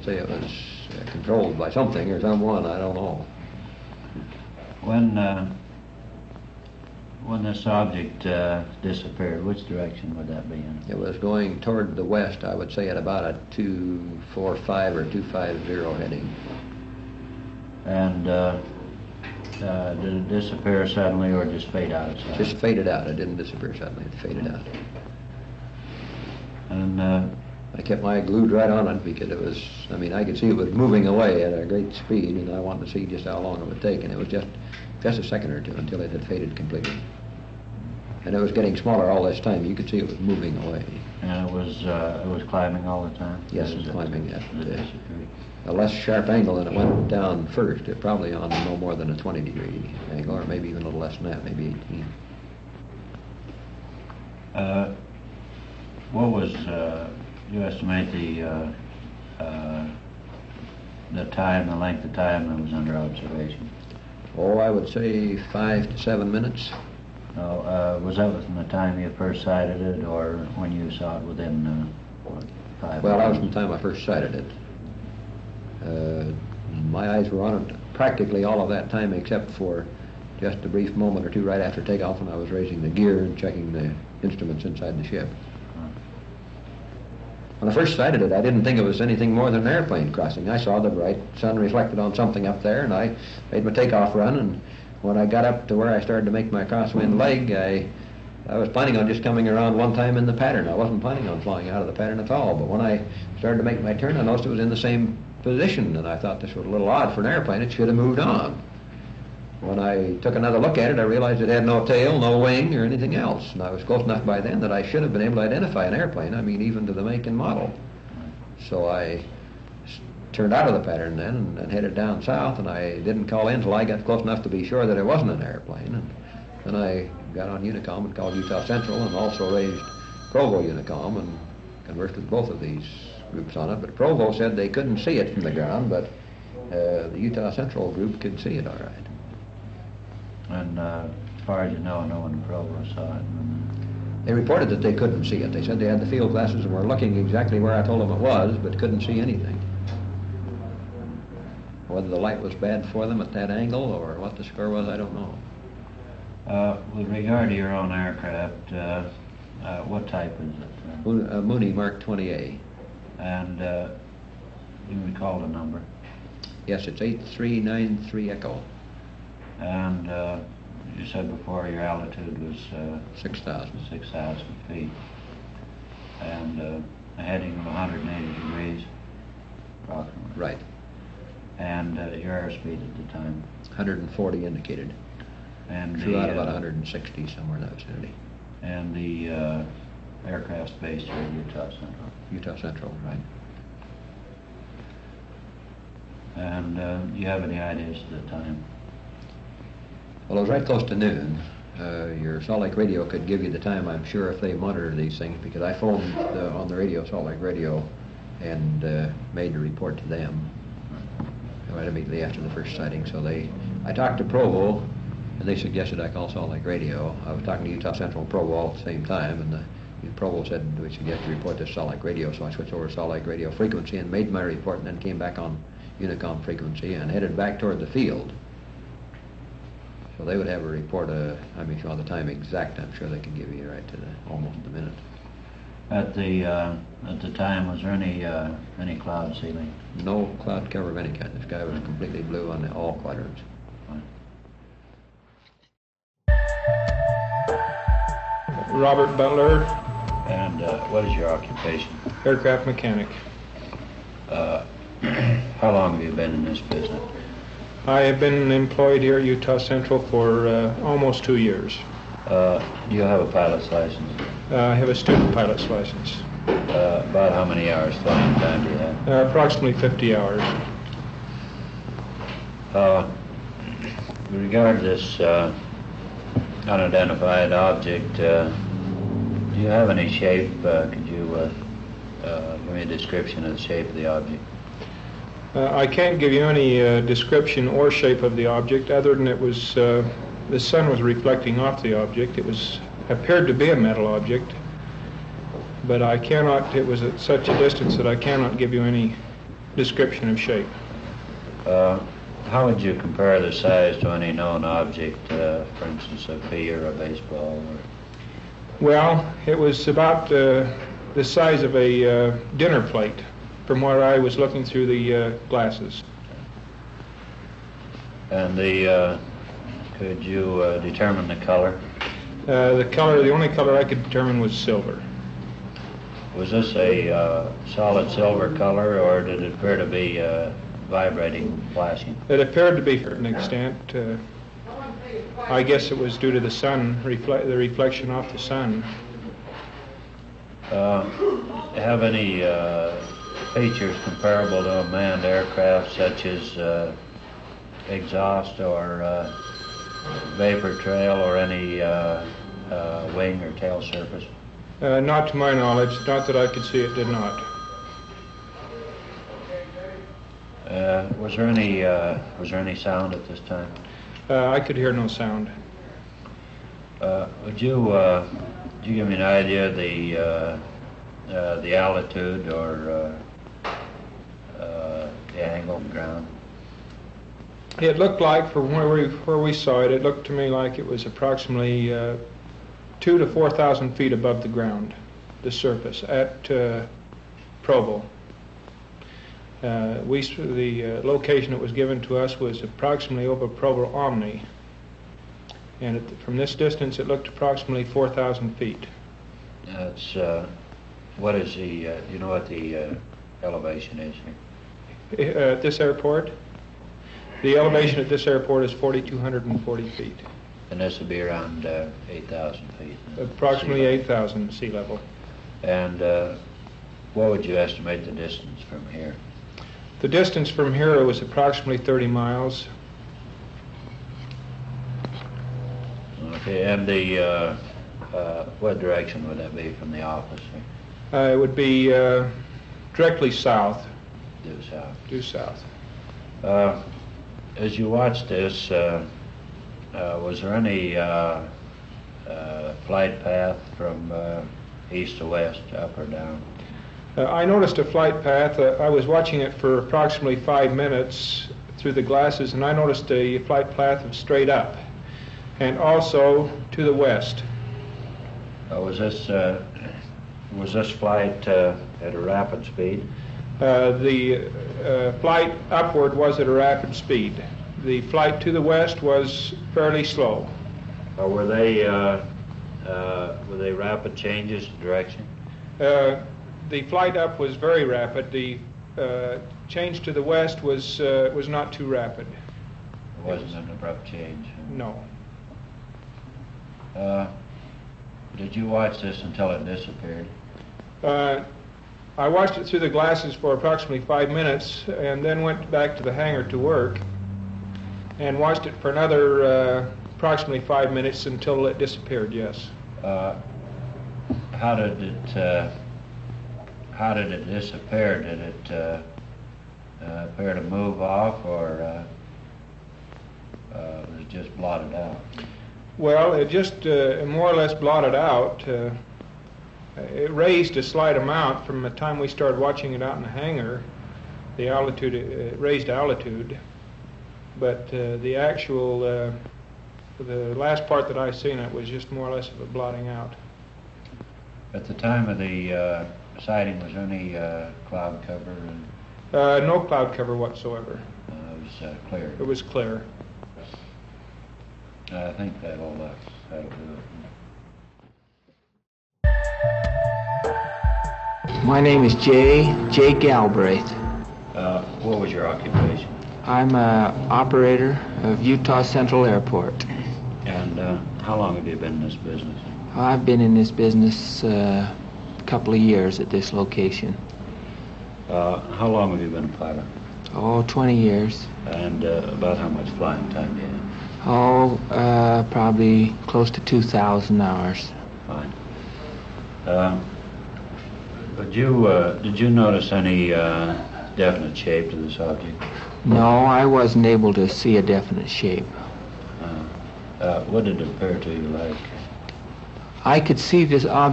say it was controlled by something or someone, I don't know. When this object disappeared, which direction would that be in? It was going toward the west, I would say at about a 245 or 250 heading. And did it disappear suddenly or just fade out? Just faded out. It didn't disappear suddenly. It faded out. And I kept my eye glued right on it because it was, I mean, I could see it was moving away at a great speed, and I wanted to see just how long it would take, and it was just a second or two until it had faded completely. And it was getting smaller all this time. You could see it was moving away. And it was climbing all the time? Yes, it was climbing at a less sharp angle than it went down first. It probably on no more than a 20-degree angle, or maybe even a little less than that, maybe 18. What was, you estimate the time, the length of time that was under observation? Oh, I would say 5 to 7 minutes. Was that within the time you first sighted it, or when you saw it within 5 Well, minutes? that was from the time I first sighted it. My eyes were on it practically all of that time, except for just a brief moment or two right after takeoff when I was raising the gear and checking the instruments inside the ship. When I first sighted it, I didn't think it was anything more than an airplane crossing. I saw the bright sun reflected on something up there, and I made my takeoff run, and when I got up to where I started to make my crosswind leg, I was planning on just coming around one time in the pattern. I wasn't planning on flying out of the pattern at all, but when I started to make my turn, I noticed it was in the same position, and I thought this was a little odd for an airplane. It should have moved on. When I took another look at it, I realized it had no tail, no wing, or anything else. And I was close enough by then that I should have been able to identify an airplane, I mean, even to the make and model. So I turned out of the pattern then and headed down south, and I didn't call in until I got close enough to be sure that it wasn't an airplane. And then I got on Unicom and called Utah Central and also raised Provo Unicom and conversed with both of these groups on it. But Provo said they couldn't see it from the ground, but the Utah Central group could see it all right. And as far as you know, no one in Provo saw it? They reported that they couldn't see it. They said they had the field glasses and were looking exactly where I told them it was, but couldn't see anything. Whether the light was bad for them at that angle or what the score was, I don't know. With regard to your own aircraft, what type is it? A Mooney Mark 20A. And you recall the number? Yes, it's 8393 Echo. And you said before your altitude was 6,000 feet, and a heading of 180 degrees approximately. Right. And your airspeed at the time? 140 indicated. And flew out about 160 somewhere in that vicinity. And the aircraft's based here at Utah Central? Utah Central, right. And do you have any ideas at the time? Well, it was right close to noon. Your Salt Lake radio could give you the time, I'm sure, if they monitored these things, because I phoned on the radio, Salt Lake radio, and made a report to them right immediately after the first sighting. So I talked to Provo, and they suggested I call Salt Lake radio. I was talking to Utah Central and Provo all at the same time, and Provo said we suggest you report to Salt Lake radio, so I switched over to Salt Lake radio frequency and made my report, and then came back on Unicom frequency and headed back toward the field. So they would have a report, I mean, if you want the time exact, I'm sure they could give you right to almost the minute. At the time, was there any cloud ceiling? No cloud cover of any kind. The sky was completely blue on all quadrants. Robert Butler. And what is your occupation? Aircraft mechanic. How long have you been in this business? I have been employed here at Utah Central for almost 2 years. Do you have a pilot's license? I have a student pilot's license. About how many hours flying time do you have? Approximately 50 hours. With regard to this unidentified object, do you have any shape? Could you give me a description of the shape of the object? I can't give you any description or shape of the object other than it was, the sun was reflecting off the object. It appeared to be a metal object, but it was at such a distance that I cannot give you any description of shape. How would you compare the size to any known object, for instance, a pea or a baseball? Well, it was about the size of a dinner plate from where I was looking through the glasses. And could you determine the color? The only color I could determine was silver. Was this a solid silver color, or did it appear to be vibrating, flashing? It appeared to be to an extent. I guess it was due to the sun, the reflection off the sun. Have any features comparable to a manned aircraft, such as exhaust or vapor trail, or any wing or tail surface? Not to my knowledge. Not that I could see, it did not. Was there any sound at this time? I could hear no sound. Would you give me an idea of the altitude or the angle of the ground? It looked like, from where we saw it, it looked to me like it was approximately 2,000 to 4,000 feet above the ground, the surface, at Provo. The location that was given to us was approximately over Provo Omni, and from this distance it looked approximately 4,000 feet. That's what is the you know what the elevation is here? At this airport, the elevation at this airport is 4,240 feet. And this would be around 8,000 feet. Approximately 8,000 sea level. And what would you estimate the distance from here? The distance from here was approximately 30 miles. Okay, and the what direction would that be from the office? It would be directly south. Due south. Due south. As you watched this, was there any flight path from east to west, up or down? I noticed a flight path. I was watching it for approximately 5 minutes through the glasses, and I noticed a flight path of straight up, and also to the west. Was this flight at a rapid speed? The flight upward was at a rapid speed. The flight to the west was fairly slow. Were they rapid changes of direction? The flight up was very rapid. The change to the west was not too rapid. It wasn't an abrupt change? No. Did you watch this until it disappeared? I watched it through the glasses for approximately 5 minutes and then went back to the hangar to work and watched it for another approximately 5 minutes until it disappeared, yes. How did it disappear? Did it appear to move off, or was it just blotted out? Well, it just more or less blotted out. It raised a slight amount from the time we started watching it out in the hangar. The altitude, it raised altitude, but the actual, the last part that I seen it was just more or less of a blotting out. At the time of the sighting, was there any cloud cover? No cloud cover whatsoever. It was clear. It was clear. I think that'll do it. My name is Jay Galbraith. What was your occupation? I'm an operator of Utah Central Airport. And how long have you been in this business? I've been in this business a couple of years at this location. How long have you been a pilot? Oh, 20 years. And about how much flying time do you have? Oh, probably close to 2,000 hours. Fine. Did you notice any definite shape to this object? No, I wasn't able to see a definite shape. What did it appear to you like? I could see this object